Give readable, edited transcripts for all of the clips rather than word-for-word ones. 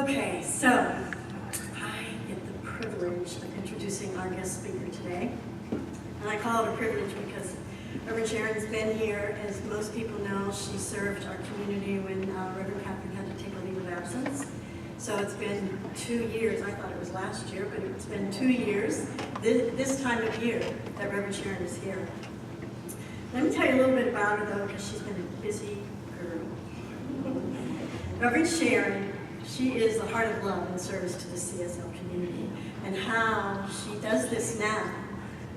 Okay, so I get the privilege of introducing our guest speaker today. And I call it a privilege because Reverend Sharon's been here. As most people know, she served our community when Reverend Catherine had to take a leave of absence. So it's been 2 years. I thought it was last year, but it's been 2 years, this time of year, that Reverend Sharon is here. Let me tell you a little bit about her, though, because she's been a busy girl. Reverend Sharon, she is the heart of love and service to the CSL community. And how she does this now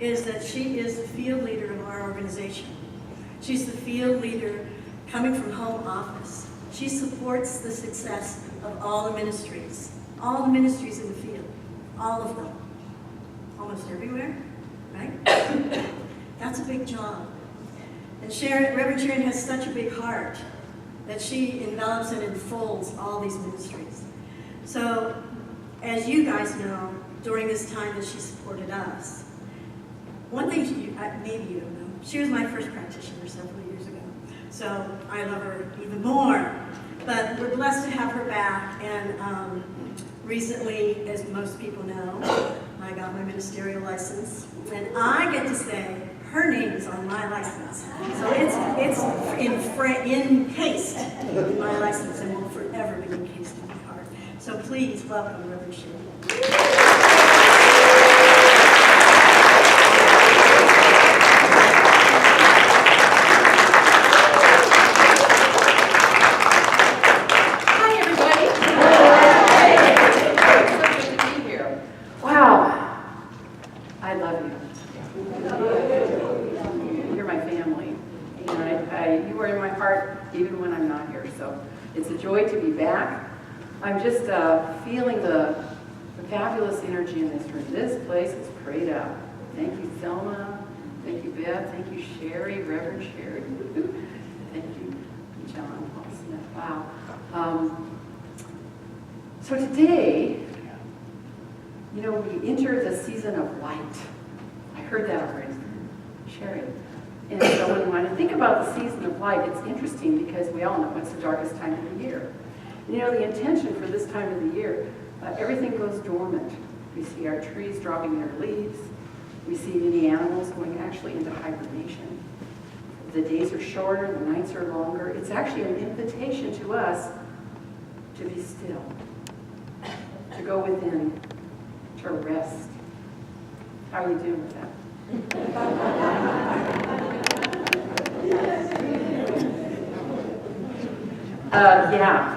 is that she is the field leader of our organization. She's the field leader coming from home office. She supports the success of all the ministries in the field, all of them, almost everywhere, right? That's a big job. And Reverend Sharon has such a big heart that she envelops and enfolds all these ministries. So, as you guys know, during this time that she supported us, one thing maybe you don't know, she was my first practitioner several years ago. So I love her even more. But we're blessed to have her back, and recently, as most people know, I got my ministerial license, and I get to say her name is on my license. So it's encased in my license and will forever be encased in my heart. So please welcome Reverend Sharon. I'm just feeling the fabulous energy in this room. This place is prayed out. Thank you, Thelma. Thank you, Beth. Thank you, Sherry, Reverend Sherry. Thank you, John Paul Smith. Wow. So today, we enter the season of light. I heard that already, Sherry. And so when I think about the season of light, it's interesting because we all know it's the darkest time of the year. The intention for this time of the year, everything goes dormant. We see our trees dropping their leaves. We see many animals going actually into hibernation. The days are shorter, the nights are longer. It's actually an invitation to us to be still, to go within, to rest. How are you doing with that? Yeah.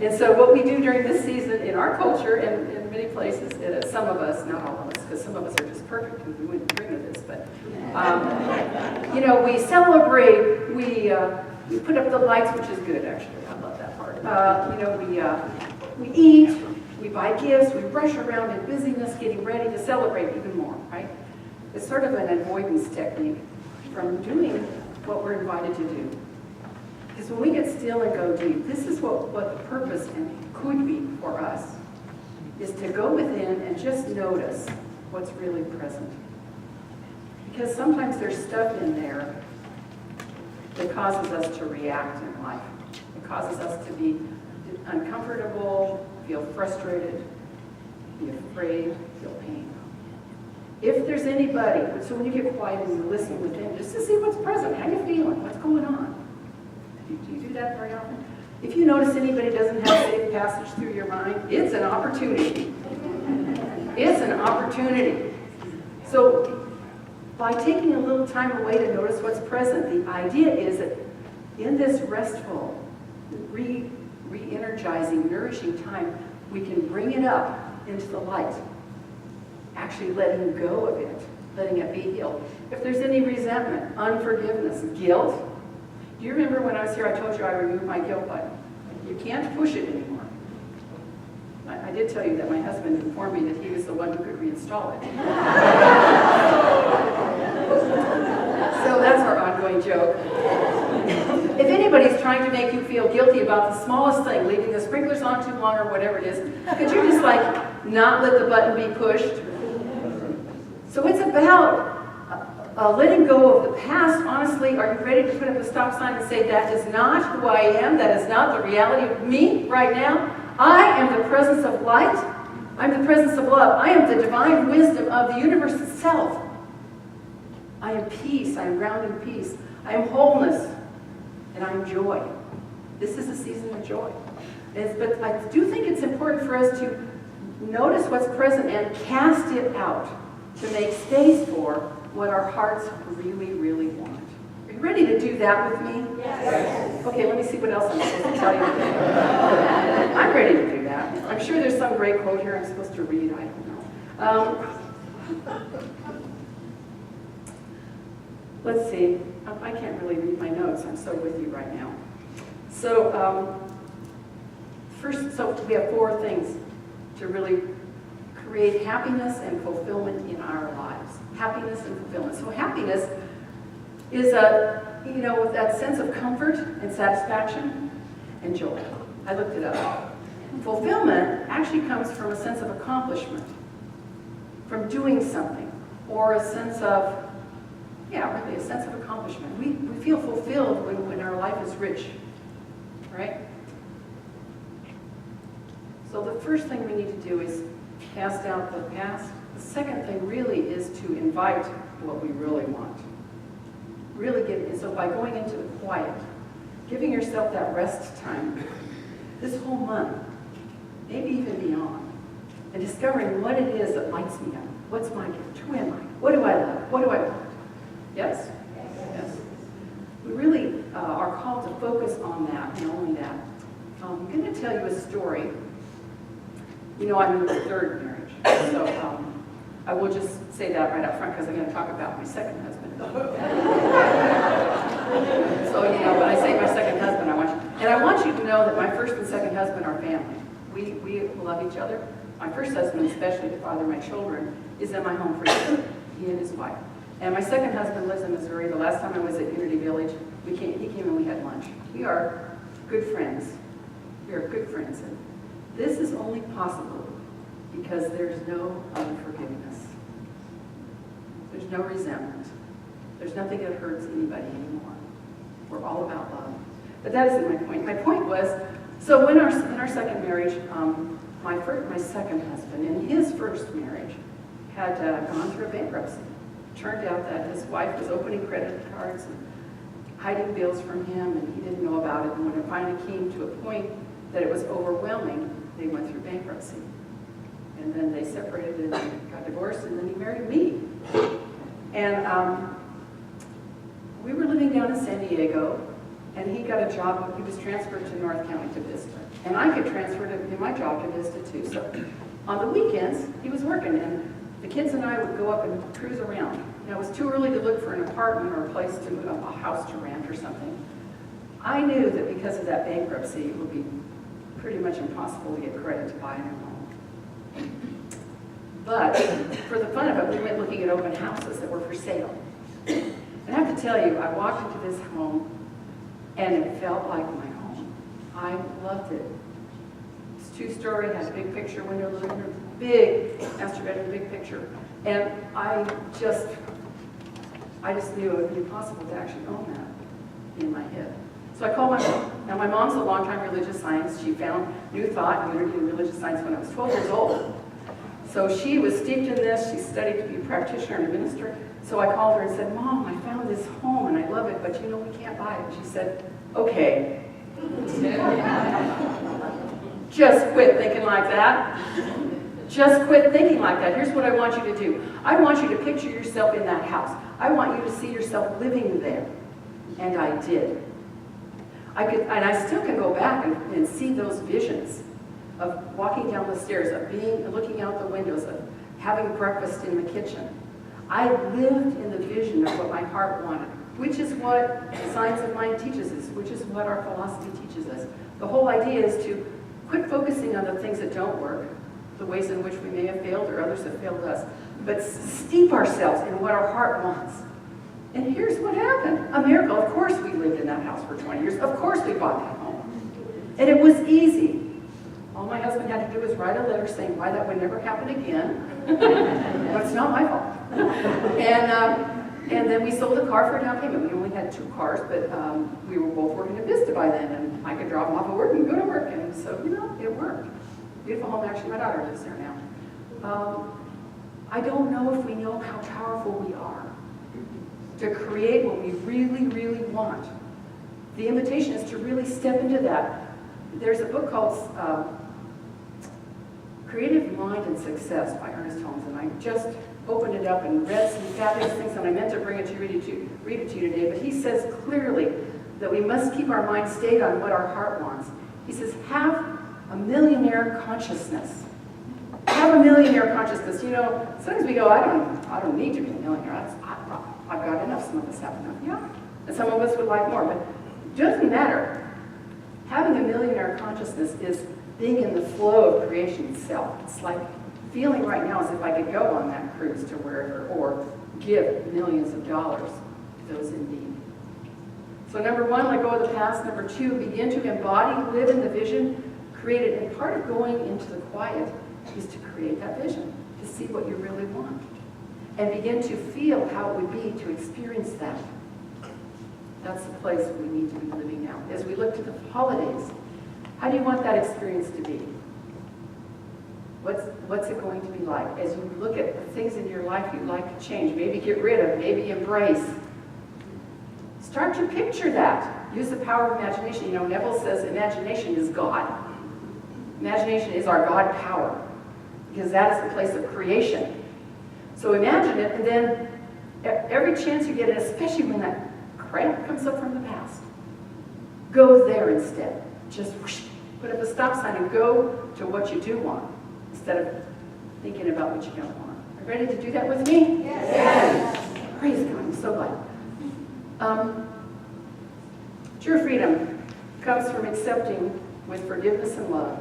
And so what we do during this season in our culture and in many places, some of us, not all of us, because some of us are just perfect and we wouldn't dream of this, but, we celebrate, we put up the lights, which is good, actually. I love that part. We eat, we buy gifts, we rush around in busyness, getting ready to celebrate even more, right? It's sort of an avoidance technique from doing what we're invited to do. Because when we get still and go deep, this is what the purpose could be for us, is to go within and just notice what's really present. Because sometimes there's stuff in there that causes us to react in life. It causes us to be uncomfortable, feel frustrated, be afraid, feel pain. If there's anybody, so when you get quiet and you listen within, just to see what's present, how you feeling, what's going on. Do you do that very often? If you notice anybody doesn't have safe passage through your mind, it's an opportunity. It's an opportunity. So by taking a little time away to notice what's present, the idea is that in this restful, re-energizing, nourishing time, we can bring it up into the light. Actually letting go of it, letting it be healed. If there's any resentment, unforgiveness, guilt. Do you remember when I was here, I told you I removed my guilt button? You can't push it anymore. I did tell you that my husband informed me that he was the one who could reinstall it. So that's our ongoing joke. If anybody's trying to make you feel guilty about the smallest thing, leaving the sprinklers on too long or whatever it is, could you just not let the button be pushed? So it's about letting go of the past. Honestly, are you ready to put up a stop sign and say, that is not who I am, that is not the reality of me right now? I am the presence of light. I'm the presence of love. I am the divine wisdom of the universe itself. I am peace. I am grounded in peace. I am wholeness. And I am joy. This is a season of joy. But I do think it's important for us to notice what's present and cast it out to make space for what our hearts really, really want. Are you ready to do that with me? Yes. Okay, let me see what else I'm supposed to tell you. I'm ready to do that. I'm sure there's some great quote here I'm supposed to read. I don't know. Let's see. I can't really read my notes. I'm so with you right now. So, first, we have 4 things to really create happiness and fulfillment in our lives. Happiness and fulfillment. So happiness is that sense of comfort and satisfaction and joy. I looked it up. Fulfillment actually comes from a sense of accomplishment, from doing something, or a sense of, really a sense of accomplishment. We feel fulfilled when our life is rich, right? So the first thing we need to do is cast out the past. The second thing really is to invite what we really want. Really so by going into the quiet, giving yourself that rest time, this whole month, maybe even beyond, and discovering what it is that lights me up. What's my gift? Who am I? What do I love? What do I want? Yes? Yes. We really are called to focus on that and only that. I'm going to tell you a story. You know, I'm in my 3rd marriage, so I will just say that right up front because I'm going to talk about my second husband. So, when I say my second husband, I want you to know that my first and second husband are family. We love each other. My first husband, especially the father of my children, is in my home for years, he and his wife. And my second husband lives in Missouri. The last time I was at Unity Village, he came and we had lunch. We are good friends. We are good friends. And this is only possible because there's no unforgiveness. There's no resentment. There's nothing that hurts anybody anymore. We're all about love. But that isn't my point. My point was, so in our second marriage, my second husband, in his first marriage, had gone through a bankruptcy. Turned out that his wife was opening credit cards and hiding bills from him, and he didn't know about it. And when it finally came to a point that it was overwhelming, they went through bankruptcy. And then they separated and got divorced, and then he married me. And we were living down in San Diego, and he got a job. He was transferred to North County to Vista. And I could transfer my job to Vista too. So on the weekends, he was working, and the kids and I would go up and cruise around. Now, it was too early to look for an apartment or a place to move, a house to rent or something. I knew that because of that bankruptcy, it would be pretty much impossible to get credit to buy a new home. But for the fun of it, we went looking at open houses that were for sale. And I have to tell you, I walked into this home, and it felt like my home. I loved it. It's 2-story, has a big picture window, living room, big master bedroom, big picture. And I just knew it would be impossible to actually own that in my head. So I called my mom. Now, my mom's a longtime religious science. She found New Thought, Unity, and religious science when I was 12 years old. So she was steeped in this. She studied to be a practitioner and a minister. So I called her and said, Mom, I found this home and I love it, but we can't buy it. And she said, okay. Just quit thinking like that. Just quit thinking like that. Here's what I want you to do. I want you to picture yourself in that house. I want you to see yourself living there. And I did. And I still can go back and see those visions of walking down the stairs, of looking out the windows, of having breakfast in the kitchen. I lived in the vision of what my heart wanted, which is what science of mind teaches us, which is what our philosophy teaches us. The whole idea is to quit focusing on the things that don't work, the ways in which we may have failed or others have failed us, but steep ourselves in what our heart wants. And here's what happened. A miracle. Of course we lived in that house for 20 years. Of course we bought that home. And it was easy. All my husband had to do was write a letter saying why that would never happen again. But it's not my fault. And And then we sold a car for a down payment. We only had 2 cars, but we were both working at Vista by then, and I could drop them off at work and go to work. And so, it worked. Beautiful home. Actually, my daughter lives there now. I don't know if we know how powerful we are to create what we really, really want. The invitation is to really step into that. There's a book called Creative Mind and Success by Ernest Holmes, and I just opened it up and read some fabulous things, and I meant to bring it to read it to you today, but he says clearly that we must keep our mind stayed on what our heart wants. He says, have a millionaire consciousness. Have a millionaire consciousness. Sometimes we go, I don't need to be a millionaire. I've got enough. Some of us have enough. Yeah. And some of us would like more, but it doesn't matter. Having a millionaire consciousness is being in the flow of creation itself. It's like feeling right now as if I could go on that cruise to wherever or give millions of dollars to those in need. So number 1, let go of the past. Number 2, begin to embody, live in the vision, create it. And part of going into the quiet is to create that vision, to see what you really want, and begin to feel how it would be to experience that. That's the place we need to be living now. As we look to the holidays, how do you want that experience to be? What's it going to be like? As you look at the things in your life you'd like to change, maybe get rid of, maybe embrace. Start to picture that. Use the power of imagination. Neville says imagination is God. Imagination is our God power, because that is the place of creation. So imagine it, and then every chance you get, and especially when that crap comes up from the past, go there instead. Just whoosh, put up a stop sign and go to what you do want, instead of thinking about what you don't want. Are you ready to do that with me? Yes. Praise God, I'm so glad. True freedom comes from accepting with forgiveness and love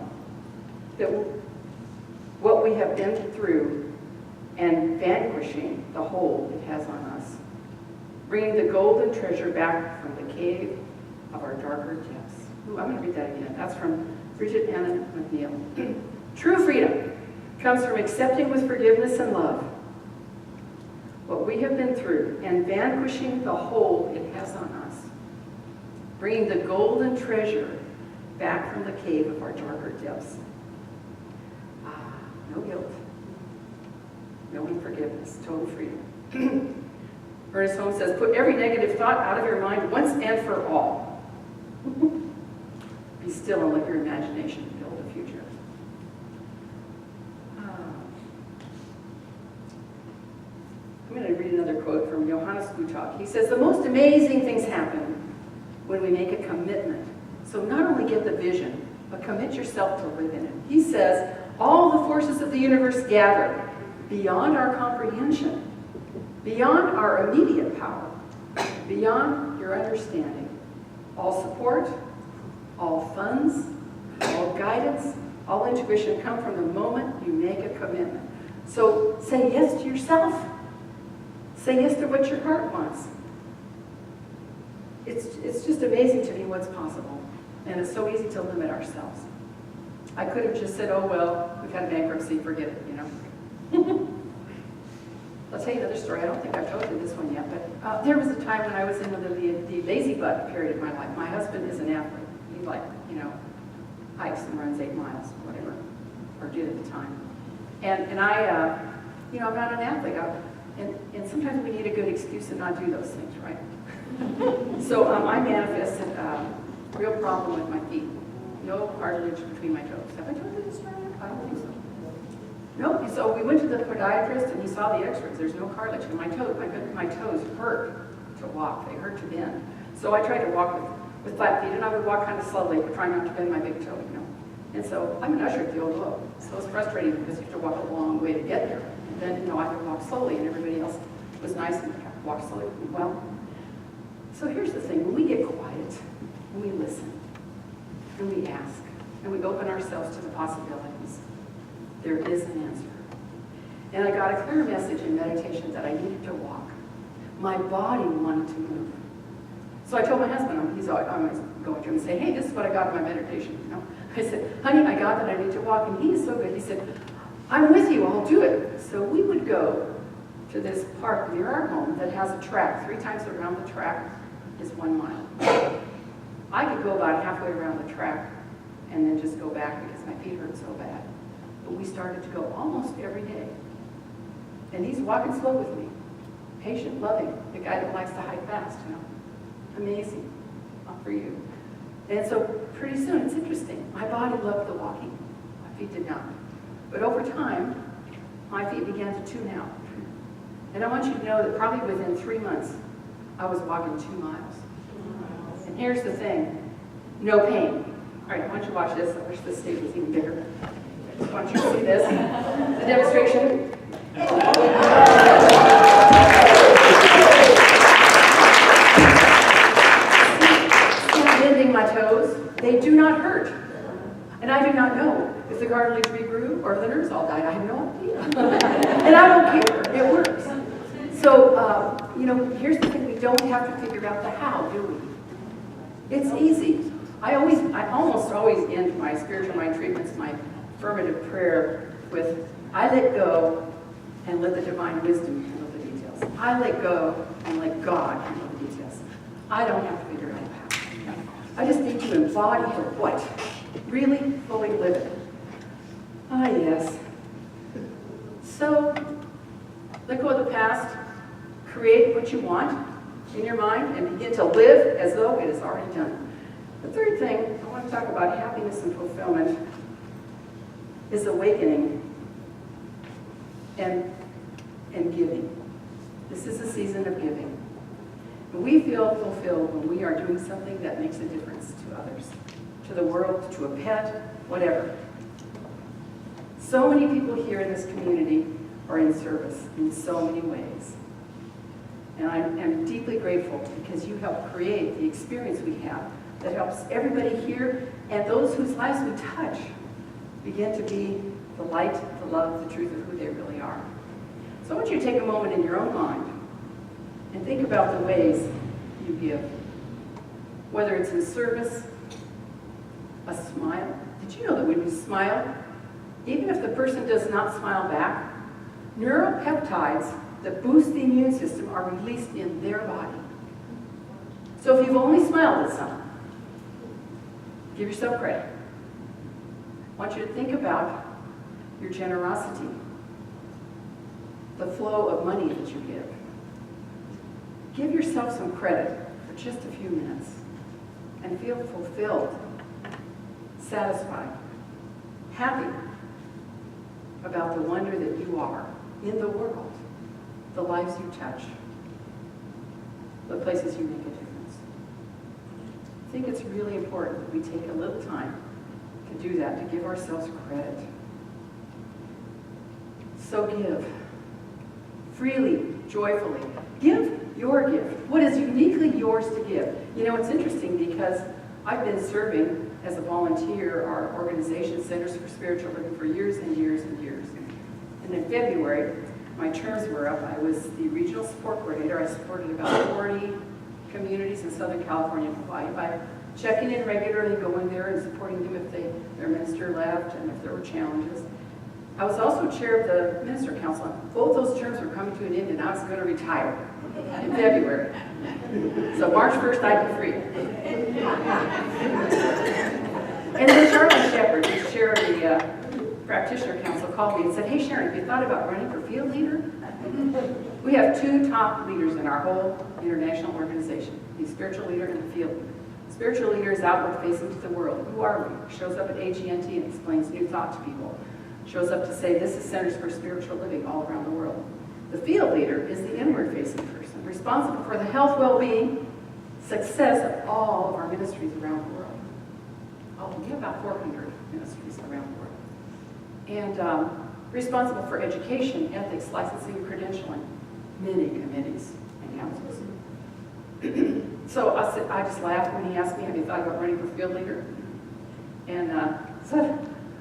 that what we have been through and vanquishing the hold it has on us, bringing the golden treasure back from the cave of our darker depths. Ooh, I'm going to read that again. That's from Bridget Anna McNeil. True freedom comes from accepting with forgiveness and love what we have been through and vanquishing the hold it has on us, bringing the golden treasure back from the cave of our darker depths. No guilt, no unforgiveness, total freedom. Ernest Holmes says, put every negative thought out of your mind once and for all. Be still and let your imagination build a future. I'm going to read another quote from Johannes Gutak. He says, the most amazing things happen when we make a commitment. So not only get the vision, but commit yourself to live in it. He says, all the forces of the universe gather beyond our comprehension, beyond our immediate power, beyond your understanding. All support, all funds, all guidance, all intuition come from the moment you make a commitment. So say yes to yourself. Say yes to what your heart wants. It's just amazing to me what's possible. And it's so easy to limit ourselves. I could have just said, oh, well, we've had a bankruptcy, forget it, I'll tell you another story. I don't think I've told you this one yet, but there was a time when I was in the lazy butt period of my life. My husband is an athlete. He hikes and runs 8 miles, whatever, or did at the time. And I, I'm not an athlete. And sometimes we need a good excuse to not do those things, right? So I manifested a real problem with my feet. No cartilage between my toes. Have I told you this story? I don't think so. No. So we went to the podiatrist and he saw the x-rays. There's no cartilage in my toes. My toes hurt to walk. They hurt to bend. So I tried to walk with flat feet, and I would walk kind of slowly, trying not to bend my big toe, And so I'm an usher at the Old Globe. So it's frustrating because you have to walk a long way to get there. And then, I could walk slowly, and everybody else was nice and walked slowly. Well, so here's the thing. When we get quiet, and we listen, and we ask, and we open ourselves to the possibilities, there is an answer. And I got a clear message in meditation that I needed to walk. My body wanted to move. So I told my husband, I was going to him and say, hey, this is what I got in my meditation. I said, honey, I got that I need to walk. And he is so good. He said, I'm with you, I'll do it. So we would go to to this park near our home that has a track. 3 times around the track is 1 mile. I could go about halfway around the track and then just go back because my feet hurt so bad. But we started to go almost every day. And he's walking slow with me. Patient, loving, the guy that likes to hike fast, you know. Amazing, not for you. And so pretty soon, it's interesting. My body loved the walking. My feet did not. But over time, my feet began to tune out. And I want you to know that probably within 3 months, I was walking 2 miles. And here's the thing, no pain. All right, why don't you watch this? I wish this stage was even bigger. I just want you to see this, the demonstration. Bending my toes, they do not hurt. And I do not know if the cartilage regrew or the nerves all died. I have no idea. And I don't care, it works. So, you know, here's the thing, we don't have to figure out the how, do we? It's easy. I almost always end my spiritual mind treatments, my affirmative prayer with, I let go and let the divine wisdom handle the details. I let go and let God handle the details. I don't have to figure out how. I just need to embody the what? Really fully live it. Ah, yes. So, let go of the past, create what you want in your mind, and begin to live as though it is already done. The third thing, I want to talk about happiness and fulfillment, is awakening and giving. This is a season of giving. We feel fulfilled when we are doing something that makes a difference to others, to the world, to a pet, whatever. So many people here in this community are in service in so many ways. And I am deeply grateful because you help create the experience we have that helps everybody here and those whose lives we touch begin to be the light, the love, the truth of who they really are. So I want you to take a moment in your own mind and think about the ways you give. Whether it's in service, a smile. Did you know that when you smile, even if the person does not smile back, neuropeptides that boost the immune system are released in their body. So if you've only smiled at someone, give yourself credit. I want you to think about your generosity, the flow of money that you give. Give yourself some credit for just a few minutes and feel fulfilled, satisfied, happy about the wonder that you are in the world, the lives you touch, the places you make a difference. I think it's really important that we take a little time to do that, to give ourselves credit. So give. Freely, joyfully. Give your gift. What is uniquely yours to give? You know, it's interesting because I've been serving as a volunteer our organization, Centers for Spiritual Living, for years and years and years. And in February, my terms were up. I was the regional support coordinator. I supported about 40 communities in Southern California and Hawaii by checking in regularly, going there and supporting them if their minister left and if there were challenges. I was also chair of the Minister Council. Both those terms were coming to an end and I was going to retire in February. So March 1st, I'd be free. And then Sharon Shepherd, who's chair of the Practitioner Council, called me and said, hey Sharon, have you thought about running for field leader? We have 2 top leaders in our whole international organization, the spiritual leader and the field leader. Spiritual leader is outward facing to the world. Who are we? Shows up at AGNT and explains new thought to people. Shows up to say this is Centers for Spiritual Living all around the world. The field leader is the inward-facing person, responsible for the health, well-being, success of all of our ministries around the world. Oh, we have about 400 ministries around the world. And responsible for education, ethics, licensing, credentialing, many committees and councils. So I just laughed when he asked me, have you thought about running for field leader? And said,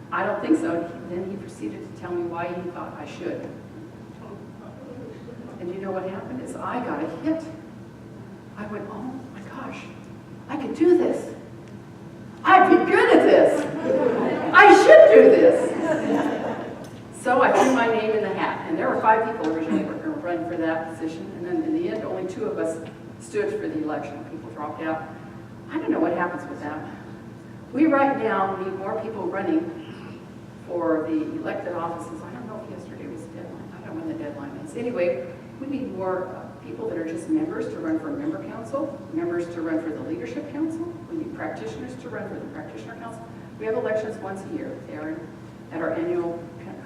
I don't think so. Then he proceeded to tell me why he thought I should. And you know what happened is I got a hit. I went, oh my gosh, I could do this. I'd be good at this. I should do this. So I threw my name in the hat. And there were 5 people originally working run for that position. And then in the end, only 2 of us stood for the election. People dropped out. I don't know what happens with that. We right now need more people running for the elected offices. I don't know if yesterday was the deadline. I don't know when the deadline is. Anyway, we need more people that are just members to run for member council, members to run for the leadership council. We need practitioners to run for the practitioner council. We have elections once a year. They are at our annual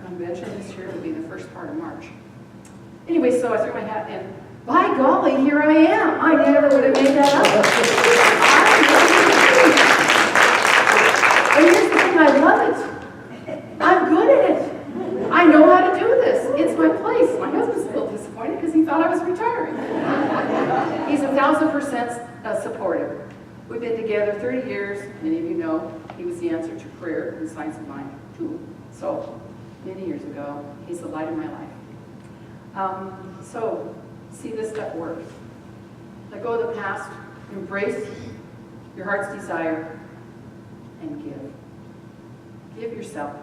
convention this year. It will be the first part of March. Anyway, so I threw my hat in. By golly, here I am. I never would have made that up. And here's the thing, I love it. I'm good at it. I know how to do this. It's my place. My husband's a little disappointed because he thought I was retiring. He's 1,000% supportive. We've been together 30 years. Many of you know he was the answer to prayer in Science of Mind, too. So many years ago, he's the light of my life. So see this stuff work. Let go of the past, embrace your heart's desire, and give. Give yourself.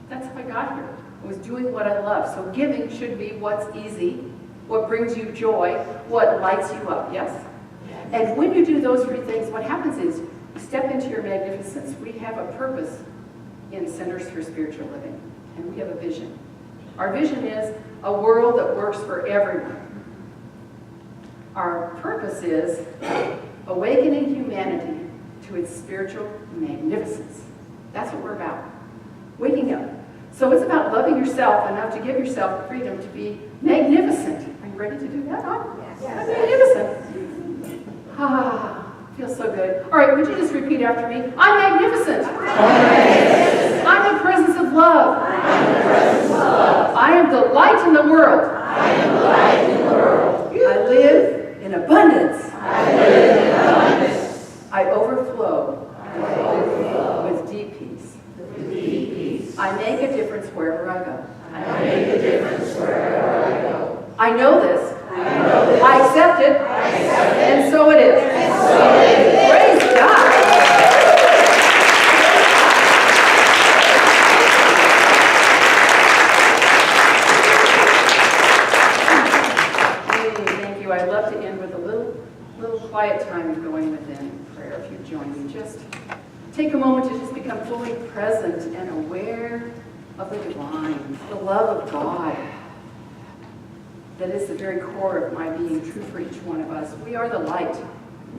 That's how I got here. I was doing what I love. So giving should be what's easy, what brings you joy, what lights you up, yes? And when you do those 3 things, what happens is you step into your magnificence. We have a purpose in Centers for Spiritual Living, and we have a vision. Our vision is a world that works for everyone. Our purpose is awakening humanity to its spiritual magnificence. That's what we're about. Waking up. So it's about loving yourself enough to give yourself the freedom to be magnificent. Are you ready to do that? I'm magnificent. Ah, feels so good. All right, would you just repeat after me? I'm magnificent. I'm the presence of love. I am the light in the world. I live in abundance. I overflow with deep peace. I make a difference wherever I go. I know this. I accept it. And so it is. Praise God. Thank you. I love to end with a little quiet time going within prayer. If you join me, just take a moment to just become fully present and aware of the divine, the love of God. That is the very core of my being, true for each one of us. We are the light.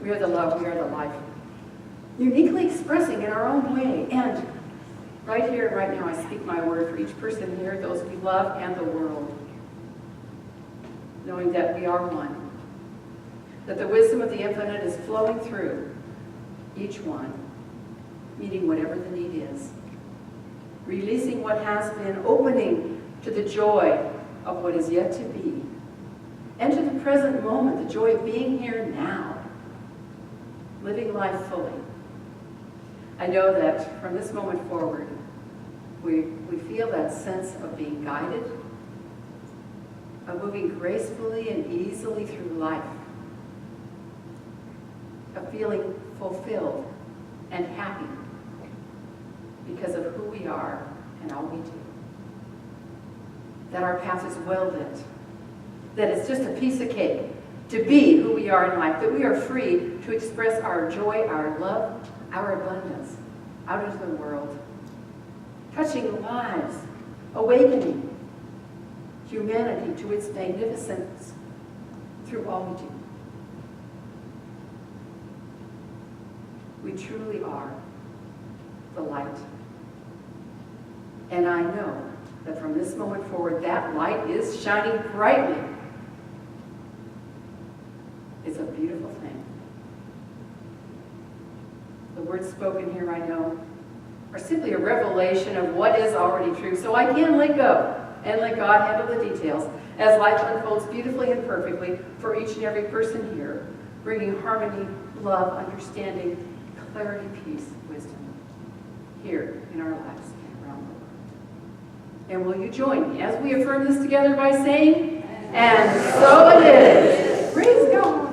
We are the love. We are the life. Uniquely expressing in our own way. And right here, right now, I speak my word for each person here, those we love, and the world. Knowing that we are one. That the wisdom of the infinite is flowing through each one, meeting whatever the need is. Releasing what has been, opening to the joy of what is yet to be. And to the present moment, the joy of being here now. Living life fully. I know that from this moment forward, we feel that sense of being guided, of moving gracefully and easily through life, of feeling fulfilled and happy because of who we are and all we do. That our path is well lit, that it's just a piece of cake to be who we are in life, that we are free to express our joy, our love, our abundance out into the world, touching lives, awakening humanity to its magnificence through all we do. We truly are the light. And I know that from this moment forward, that light is shining brightly. It's a beautiful thing. The words spoken here, I know, are simply a revelation of what is already true. So I can let go and let God handle the details as life unfolds beautifully and perfectly for each and every person here, bringing harmony, love, understanding, clarity, peace, wisdom here in our lives and around the world. And will you join me as we affirm this together by saying, and so it is. Praise God.